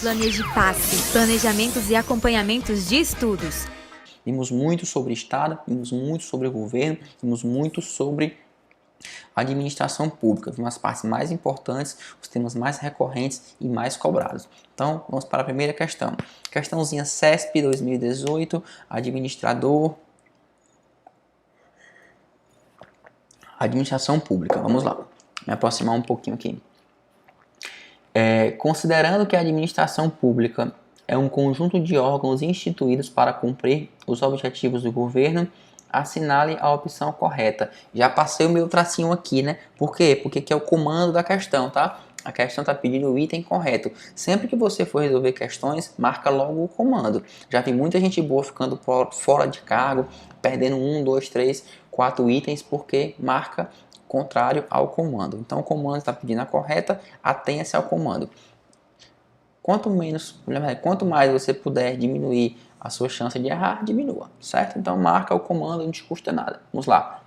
Planegipasse, planejamentos e acompanhamentos de estudos. Vimos muito sobre Estado, vimos muito sobre o governo, vimos muito sobre administração pública, vimos as partes mais importantes, os temas mais recorrentes e mais cobrados. Então, vamos para a primeira questão. Questãozinha CESP 2018, administrador, administração pública. Vamos lá, me aproximar um pouquinho aqui. Considerando que a administração pública é um conjunto de órgãos instituídos para cumprir os objetivos do governo, assinale a opção correta. Já passei o meu tracinho aqui, né? Por quê? Porque aqui é o comando da questão, tá? A questão está pedindo o item correto. Sempre que você for resolver questões, marca logo o comando. Já tem muita gente boa ficando fora de cargo, perdendo 1, 2, 3, 4 itens, porque marca contrário ao comando. Então o comando está pedindo a correta, atenha-se ao comando. Quanto mais você puder diminuir a sua chance de errar, diminua, certo? Então marca o comando, não te custa nada. Vamos lá.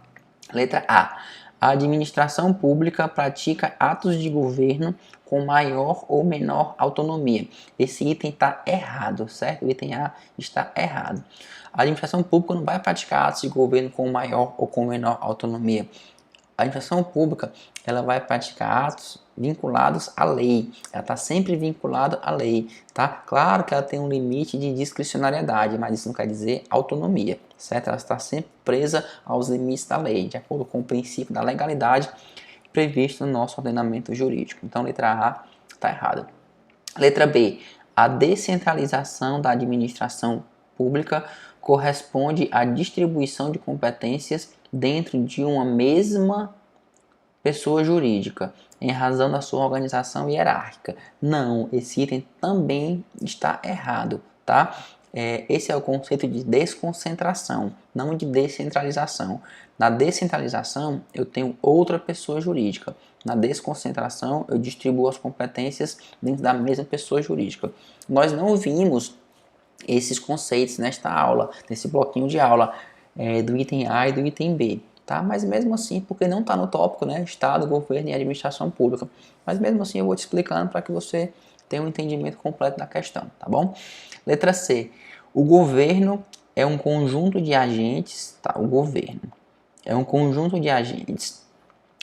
Letra A. A administração pública pratica atos de governo com maior ou menor autonomia. Esse item está errado, certo? O item A está errado. A administração pública não vai praticar atos de governo com maior ou com menor autonomia. A administração pública ela vai praticar atos vinculados à lei. Ela está sempre vinculada à lei, tá? Claro que ela tem um limite de discricionariedade, mas isso não quer dizer autonomia, certo? Ela está sempre presa aos limites da lei, de acordo com o princípio da legalidade previsto no nosso ordenamento jurídico. Então, letra A está errada. Letra B. A descentralização da administração pública corresponde à distribuição de competências dentro de uma mesma pessoa jurídica, em razão da sua organização hierárquica. Não, esse item também está errado, tá? Esse é o conceito de desconcentração, não de descentralização. Na descentralização, eu tenho outra pessoa jurídica. Na desconcentração, eu distribuo as competências dentro da mesma pessoa jurídica. Nós não vimos esses conceitos nesta aula, nesse bloquinho de aula, do item A e do item B. Tá? Mas mesmo assim, porque não está no tópico, né? Estado, governo e administração pública. Mas mesmo assim eu vou te explicando para que você tenha um entendimento completo da questão, tá bom? Letra C. O governo é um conjunto de agentes, tá? O governo é um conjunto de agentes,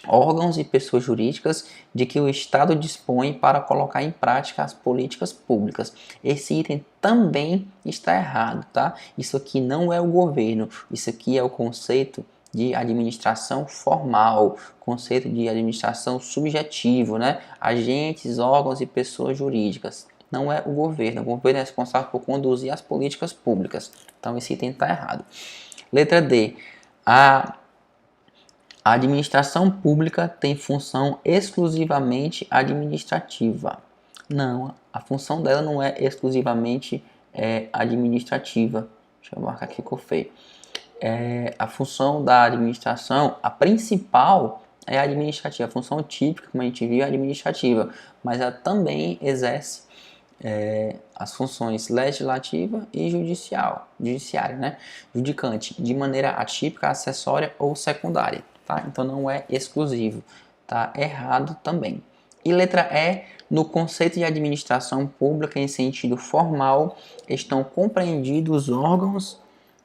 órgãos e pessoas jurídicas de que o Estado dispõe para colocar em prática as políticas públicas. Esse item também está errado, tá? Isso aqui não é o governo, isso aqui é o conceito de administração formal, conceito de administração subjetivo, né? Agentes, órgãos e pessoas jurídicas. Não é o governo é responsável por conduzir as políticas públicas. Então esse item está errado. Letra D. A administração pública tem função exclusivamente administrativa. Não, a função dela não é exclusivamente administrativa. Deixa eu marcar aqui, ficou feio. A função da administração, a principal é a administrativa. A função típica, como a gente viu, é administrativa, mas ela também exerce as funções legislativa e judiciária, né? Judicante, de maneira atípica, acessória ou secundária, tá? Então não é exclusivo, tá errado também. E letra E, no conceito de administração pública em sentido formal, estão compreendidos os órgãos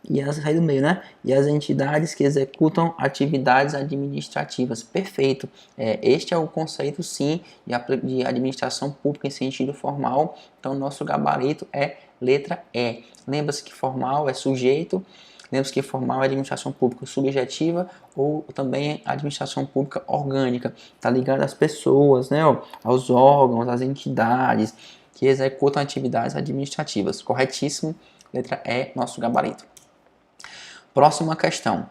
e as entidades que executam atividades administrativas. Perfeito. Este é o conceito, sim, de administração pública em sentido formal. Então, nosso gabarito é letra E. Lembra-se que formal é sujeito, lembra-se que formal é administração pública subjetiva ou também administração pública orgânica. Está ligado às pessoas, né, aos órgãos, às entidades que executam atividades administrativas. Corretíssimo. Letra E, nosso gabarito. Próxima questão.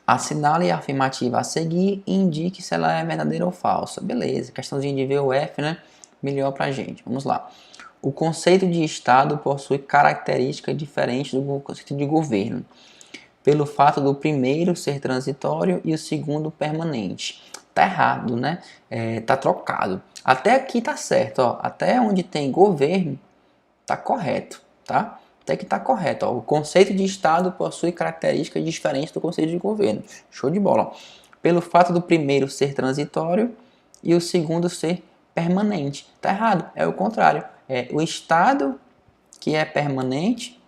Assinale a afirmativa a seguir e indique se ela é verdadeira ou falsa. Beleza, questãozinha de V ou F, né? Melhor pra gente. Vamos lá. O conceito de Estado possui características diferentes do conceito de governo, pelo fato do primeiro ser transitório e o segundo permanente. Tá errado, né? Tá trocado. Até aqui tá certo, ó. Até onde tem governo, tá correto, tá? Até que está correto. Ó. O conceito de Estado possui características diferentes do conceito de governo. Show de bola. Pelo fato do primeiro ser transitório e o segundo ser permanente. Está errado. É o contrário. É o Estado que é permanente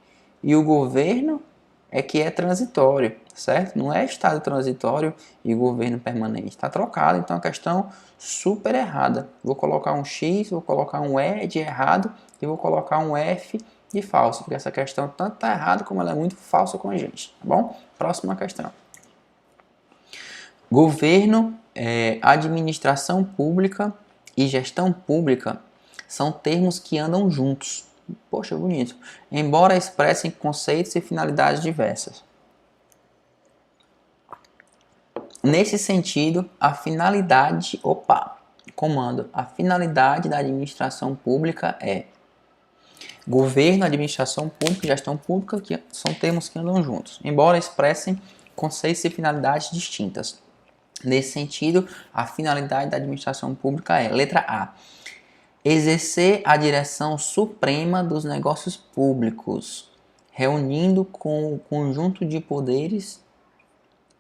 e o governo é que é transitório, certo? Não é Estado transitório e governo permanente. Está trocado, então é uma questão super errada. Vou colocar um X, vou colocar um E de errado e vou colocar um F de falso, porque essa questão tanto está errada como ela é muito falsa com a gente, tá bom? Próxima questão. Governo, administração pública e gestão pública são termos que andam juntos. Poxa, bonito. Embora expressem conceitos e finalidades diversas. Nesse sentido, a finalidade da administração pública é governo, administração pública e gestão pública, que são termos que andam juntos, embora expressem conceitos e finalidades distintas. Nesse sentido, a finalidade da administração pública é, letra A, exercer a direção suprema dos negócios públicos, reunindo com o conjunto de poderes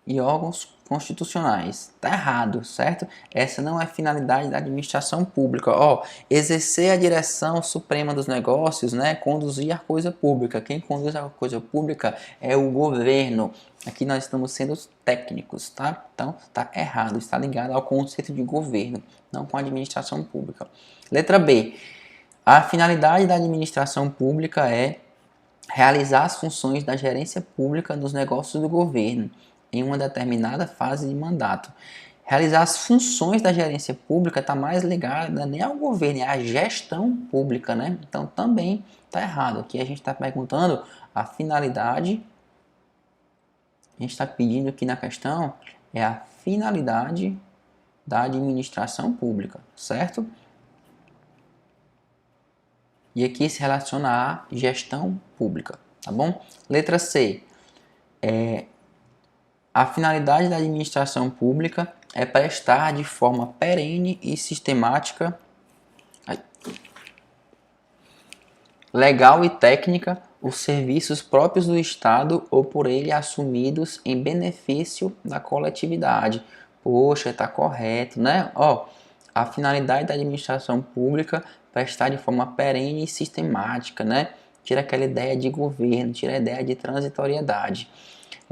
e órgãos constitucionais. Tá errado, certo? Essa não é a finalidade da administração pública. Exercer a direção suprema dos negócios, né? Conduzir a coisa pública. Quem conduz a coisa pública é o governo. Aqui nós estamos sendo técnicos, tá? Então, tá errado. Está ligado ao conceito de governo, não com a administração pública. Letra B. A finalidade da administração pública é realizar as funções da gerência pública nos negócios do governo em uma determinada fase de mandato. Realizar as funções da gerência pública está mais ligada nem ao governo, é à gestão pública, né? Então também está errado. Aqui a gente está perguntando a finalidade, a gente está pedindo aqui na questão, é a finalidade da administração pública, certo? E aqui se relaciona à gestão pública, tá bom? Letra C. A finalidade da administração pública é prestar de forma perene e sistemática, legal e técnica os serviços próprios do Estado ou por ele assumidos em benefício da coletividade. Poxa, tá correto, né? A finalidade da administração pública é prestar de forma perene e sistemática, né? Tira aquela ideia de governo, tira a ideia de transitoriedade.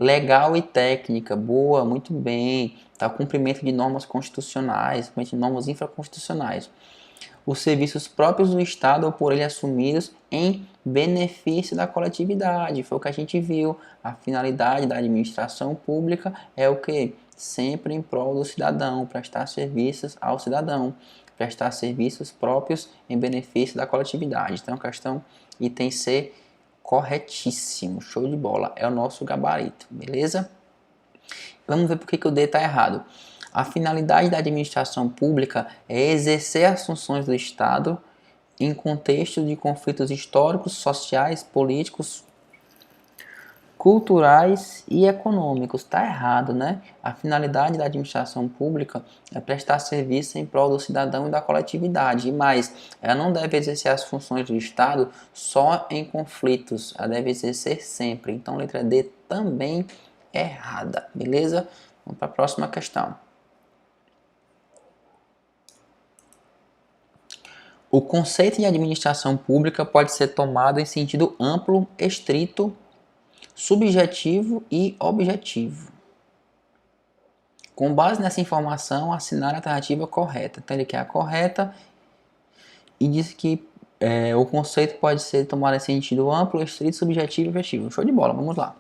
Legal e técnica, boa, muito bem. Tá, cumprimento de normas constitucionais, cumprimento de normas infraconstitucionais. Os serviços próprios do Estado ou por ele assumidos em benefício da coletividade. Foi o que a gente viu. A finalidade da administração pública é o que? Sempre em prol do cidadão, prestar serviços ao cidadão, prestar serviços próprios em benefício da coletividade. Então, a questão item C, corretíssimo, show de bola, é o nosso gabarito, beleza? Vamos ver por que o D está errado. A finalidade da administração pública é exercer as funções do Estado em contexto de conflitos históricos, sociais, políticos, culturais e econômicos. Está errado, né? A finalidade da administração pública é prestar serviço em prol do cidadão e da coletividade. E mais, ela não deve exercer as funções do Estado só em conflitos. Ela deve exercer sempre. Então, letra D também errada. Beleza? Vamos para a próxima questão. O conceito de administração pública pode ser tomado em sentido amplo, estrito, subjetivo e objetivo. Com base nessa informação, assinar a alternativa correta. Então ele quer a correta e diz que o conceito pode ser tomado em sentido amplo, estrito, subjetivo e objetivo. Show de bola, vamos lá.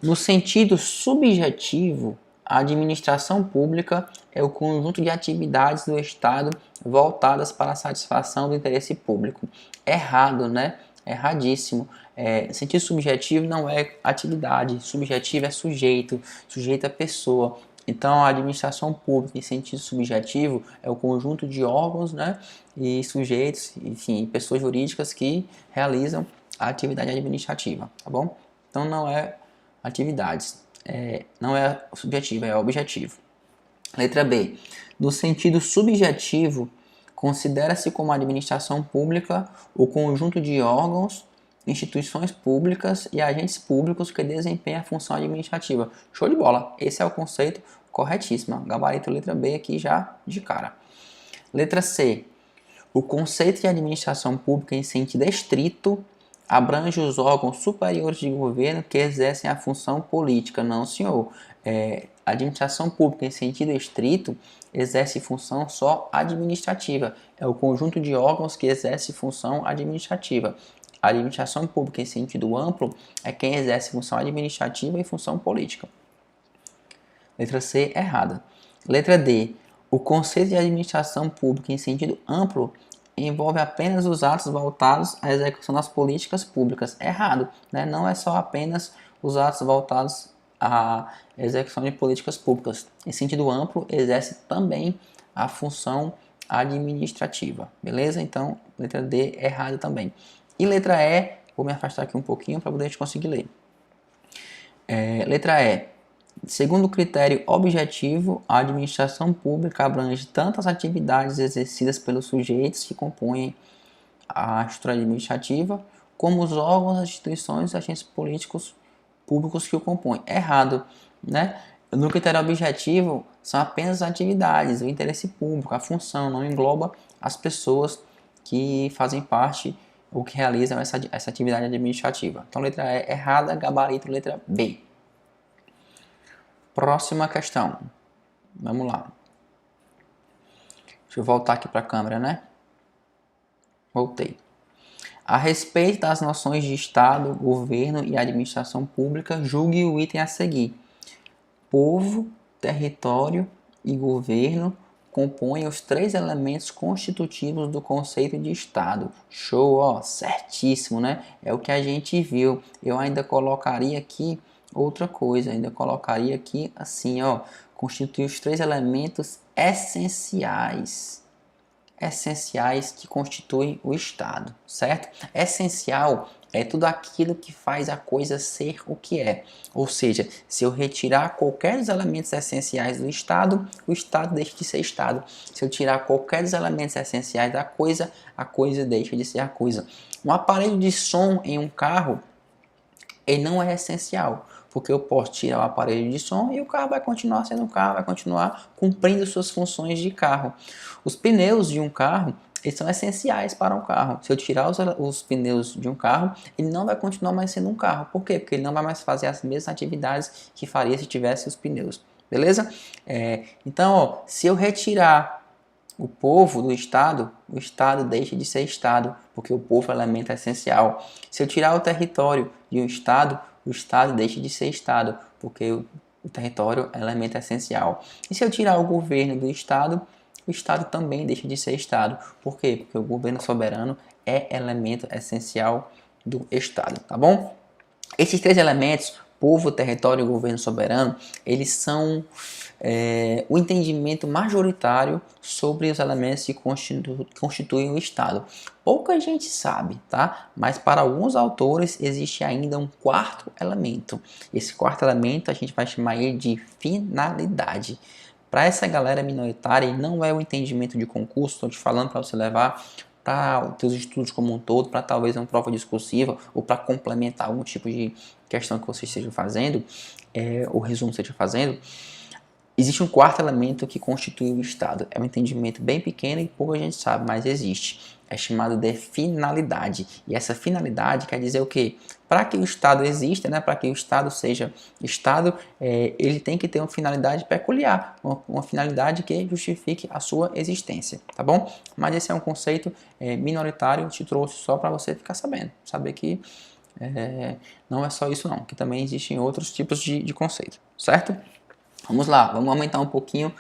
No sentido subjetivo, a administração pública é o conjunto de atividades do Estado voltadas para a satisfação do interesse público. Errado, né? Erradíssimo. Sentido subjetivo não é atividade, subjetivo é sujeito, sujeito é pessoa. Então, a administração pública em sentido subjetivo é o conjunto de órgãos, né, e sujeitos, enfim, pessoas jurídicas que realizam a atividade administrativa, tá bom? Então, não é atividades, não é subjetivo, é objetivo. Letra B. No sentido subjetivo, considera-se como administração pública o conjunto de órgãos, instituições públicas e agentes públicos que desempenham a função administrativa. Show de bola! Esse é o conceito corretíssimo. Gabarito letra B aqui já de cara. Letra C. O conceito de administração pública em sentido estrito abrange os órgãos superiores de governo que exercem a função política. Não, senhor. A administração pública em sentido estrito exerce função só administrativa. É o conjunto de órgãos que exerce função administrativa. A administração pública em sentido amplo é quem exerce função administrativa e função política. Letra C, errada. Letra D. O conceito de administração pública em sentido amplo envolve apenas os atos voltados à execução das políticas públicas. Errado, né? Não é só apenas os atos voltados à execução de políticas públicas. Em sentido amplo, exerce também a função administrativa. Beleza? Então, letra D, errado também. E letra E, vou me afastar aqui um pouquinho para poder a gente conseguir ler. Letra E. Segundo o critério objetivo, a administração pública abrange tanto as atividades exercidas pelos sujeitos que compõem a estrutura administrativa, como os órgãos, as instituições e agentes políticos públicos que o compõem. Errado, né? No critério objetivo, são apenas as atividades, o interesse público, a função, não engloba as pessoas que fazem parte ou que realizam essa atividade administrativa. Então, letra E errada, gabarito, letra B. Próxima questão. Vamos lá. Deixa eu voltar aqui para a câmera, né? Voltei. A respeito das noções de Estado, governo e administração pública, julgue o item a seguir. Povo, território e governo compõem os três elementos constitutivos do conceito de Estado. Show, ó, certíssimo, né? É o que a gente viu. Eu ainda colocaria aqui outra coisa, ainda colocaria aqui assim, ó, constitui os três elementos essenciais que constituem o Estado, certo? Essencial é tudo aquilo que faz a coisa ser o que é. Ou seja, se eu retirar qualquer dos elementos essenciais do Estado, o Estado deixa de ser Estado. Se eu tirar qualquer dos elementos essenciais da coisa, a coisa deixa de ser a coisa. Um aparelho de som em um carro, ele não é essencial, porque eu posso tirar o aparelho de som e o carro vai continuar sendo um carro, vai continuar cumprindo suas funções de carro. Os pneus de um carro, eles são essenciais para um carro. Se eu tirar os pneus de um carro, ele não vai continuar mais sendo um carro. Por quê? Porque ele não vai mais fazer as mesmas atividades que faria se tivesse os pneus. Beleza? Então, ó, se eu retirar o povo do Estado, o Estado deixa de ser Estado, porque o povo é elemento essencial. Se eu tirar o território de um Estado, o Estado deixa de ser Estado, porque o território é elemento essencial. E se eu tirar o governo do Estado, o Estado também deixa de ser Estado. Por quê? Porque o governo soberano é elemento essencial do Estado, tá bom? Esses três elementos, povo, território e governo soberano, eles são o entendimento majoritário sobre os elementos que constituem o Estado. Pouca gente sabe, tá? Mas para alguns autores existe ainda um quarto elemento. Esse quarto elemento a gente vai chamar ele de finalidade. Para essa galera minoritária, não é o entendimento de concurso, estou te falando para você levar para os teus estudos como um todo, para talvez uma prova discursiva ou para complementar algum tipo de questão que você esteja fazendo, o resumo que você esteja fazendo. Existe um quarto elemento que constitui o Estado. É um entendimento bem pequeno e pouca gente sabe, mas existe. É chamado de finalidade. E essa finalidade quer dizer o quê? Para que o Estado exista, né? Para que o Estado seja Estado, ele tem que ter uma finalidade peculiar, uma finalidade que justifique a sua existência, tá bom? Mas esse é um conceito minoritário, te trouxe só para você ficar sabendo. Saber que não é só isso não, que também existem outros tipos de conceito, certo? Vamos lá, vamos aumentar um pouquinho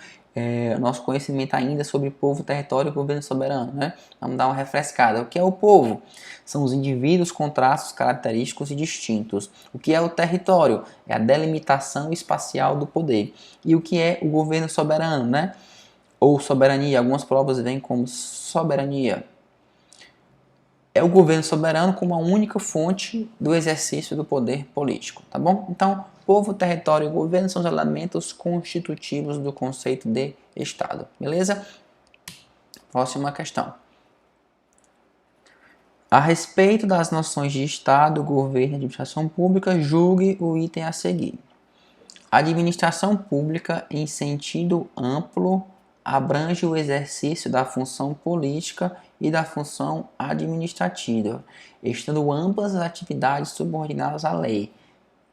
o nosso conhecimento ainda sobre povo, território e governo soberano, né? Vamos dar uma refrescada. O que é o povo? São os indivíduos com traços característicos e distintos. O que é o território? É a delimitação espacial do poder. E o que é o governo soberano, né? Ou soberania, algumas provas vêm como soberania. É o governo soberano como a única fonte do exercício do poder político, tá bom? Então, povo, território e governo são os elementos constitutivos do conceito de Estado, beleza? Próxima questão. A respeito das noções de Estado, governo e administração pública, julgue o item a seguir. A administração pública, em sentido amplo, abrange o exercício da função política e da função administrativa, estando ambas as atividades subordinadas à lei.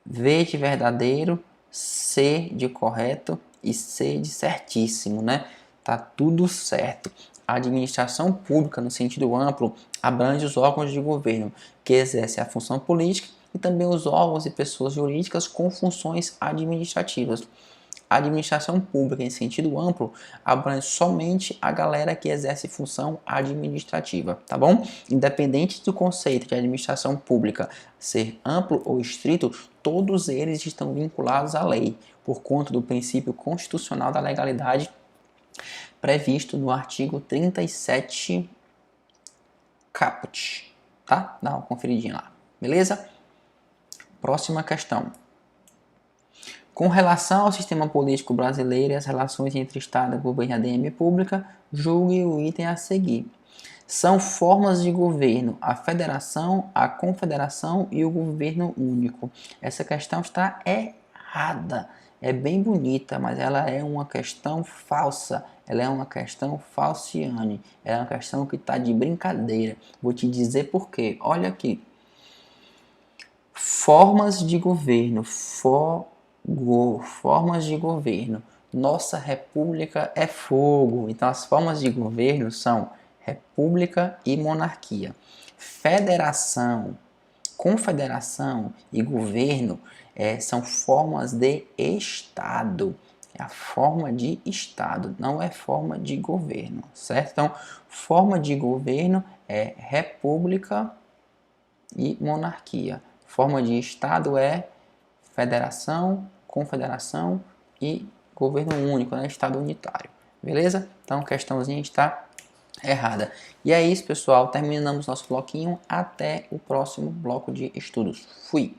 V de verdadeiro, C de correto e C de certíssimo, né? Tá tudo certo. A administração pública, no sentido amplo, abrange os órgãos de governo que exercem a função política e também os órgãos e pessoas jurídicas com funções administrativas. A administração pública, em sentido amplo, abrange somente a galera que exerce função administrativa, tá bom? Independente do conceito de administração pública ser amplo ou estrito, todos eles estão vinculados à lei, por conta do princípio constitucional da legalidade previsto no artigo 37 caput, tá? Dá uma conferidinha lá, beleza? Próxima questão. Com relação ao sistema político brasileiro e as relações entre Estado, governo e ADM pública, julgue o item a seguir. São formas de governo a federação, a confederação e o governo único. Essa questão está errada. É bem bonita, mas ela é uma questão falsa. Ela é uma questão falciane. É uma questão que está de brincadeira. Vou te dizer por quê. Olha aqui. Formas de governo. Formas de governo. Nossa república é fogo. Então as formas de governo são república e monarquia. Federação, confederação e governo são formas de Estado. É a forma de Estado, não é forma de governo, certo? Então, forma de governo é república e monarquia. Forma de Estado é federação, confederação e governo único, né? Estado unitário. Beleza? Então, questãozinha está errada. E é isso, pessoal. Terminamos nosso bloquinho. Até o próximo bloco de estudos. Fui!